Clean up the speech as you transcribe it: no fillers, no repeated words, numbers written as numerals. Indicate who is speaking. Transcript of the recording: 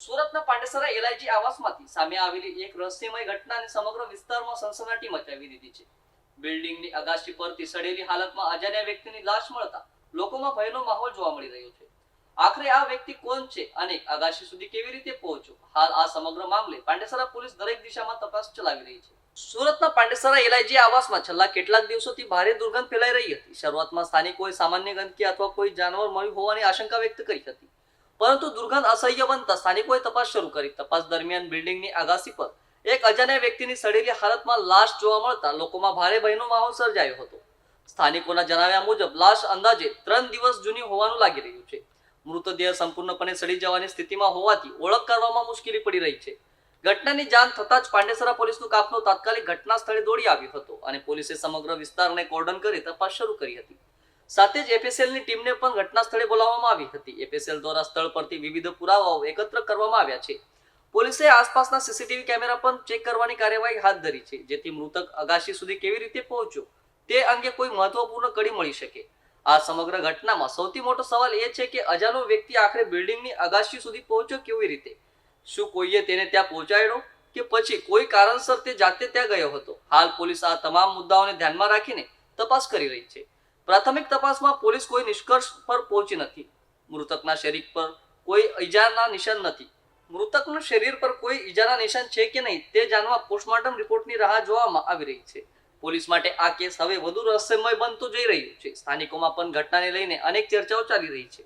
Speaker 1: સુરતના પાંડેસરા એલઆઈજી આવાસમાંથી સામે આવેલી એક રહસ્યમય ઘટનાને સમગ્ર વિસ્તારમાં સનસનાટી મચાવી દીધી છે. બિલ્ડિંગની અગાશી પરથી સડેલી હાલતમાં અજાણ્યા વ્યક્તિની લાશ મળતા લોકોમાં ભયનો માહોલ જોવા મળી રહ્યો છે. આખરે આ વ્યક્તિ કોણ છે અને અગાશી સુધી કેવી રીતે પહોંચ્યો? હાલ આ સમગ્ર મામલે પાંડેસરા પોલીસ દરેક દિશામાં તપાસ ચલાવી રહી છે. સુરતના પાંડેસરા એલઆઈજી આવાસમાં છેલ્લા કેટલાક દિવસોથી ભારે દુર્ગંધ ફેલાઈ રહી હતી. શરૂઆતમાં સ્થાનિકોએ સામાન્ય ગંદકી અથવા કોઈ જાનવર મળ્યું હોવાની આશંકા વ્યક્ત કરી હતી, પરંતુ દુર્ગંધ અસહ્ય બનતા સ્થાનિકોએ તપાસ શરૂ કરી. તપાસ દરમિયાન બિલ્ડિંગની અગાશી પર એક અજાણ્યા વ્યક્તિની સડેલી હાલતમાં લાશ જોવા મળતા લોકોમાં ભારે ભયનો માહોલ સર્જાયો હતો. સ્થાનિકોના જણાવ્યા મુજબ લાશ અંદાજે 3 દિવસ જૂની હોવાનું લાગી રહ્યું છે. મૃતદેહ સંપૂર્ણપણે સડી જવાની સ્થિતિમાં હોવાથી ઓળખ કરવામાં મુશ્કેલી પડી રહી છે. ઘટનાની જાણ થતાં જ પાંડેસરા પોલીસનું કાફલો તાત્કાલિક ઘટના સ્થળે દોડી આવ્યો હતો અને પોલીસે સમગ્ર વિસ્તારને કોર્ડન કરી તપાસ શરૂ કરી હતી. સાથે જ એફએસએલની ટીમને પણ ઘટના સ્થળે બોલાવવામાં આવી હતી. એફએસએલ દ્વારા સ્થળ પરથી વિવિધ પુરાવાઓ એકત્ર કરવામાં આવ્યા છે. પોલીસે આસપાસના સીસીટીવી કેમેરા પણ ચેક કરવાની કાર્યવાહી હાથ ધરી છે, જેથી મૃતક અગાશી સુધી કેવી રીતે પહોંચ્યો તે અંગે કોઈ મહત્વપૂર્ણ કડી મળી શકે. આ સમગ્ર ઘટનામાં સૌથી મોટો સવાલ એ છે કે અજાણ્યો વ્યક્તિ આખરે બિલ્ડિંગની અગાશી સુધી પહોંચ્યો કેવી રીતે? શું કોઈએ તેને ત્યાં પહોંચાડ્યો કે પછી કોઈ કારણસર તે જાતે ત્યાં ગયો હતો? હાલ પોલીસ આ તમામ મુદ્દાઓને ધ્યાનમાં રાખીને તપાસ કરી રહી છે. પ્રાથમિક તપાસમાં પોલીસ કોઈ નિષ્કર્ષ પર પહોંચી નથી. મૃતકના શરીર પર કોઈ ઈજાના નિશાન નથી. મૃતકના શરીર પર કોઈ ઈજાના નિશાન છે કે નહીં તે જાણવા પોસ્ટમોર્ટમ રિપોર્ટની રાહ જોવામાં આવી રહી છે. પોલીસ માટે આ કેસ હવે વધુ રહસ્યમય બનતો જઈ રહ્યો છે. સ્થાનિકોમાં પણ ઘટનાને લઈને અનેક ચર્ચાઓ ચાલી રહી છે.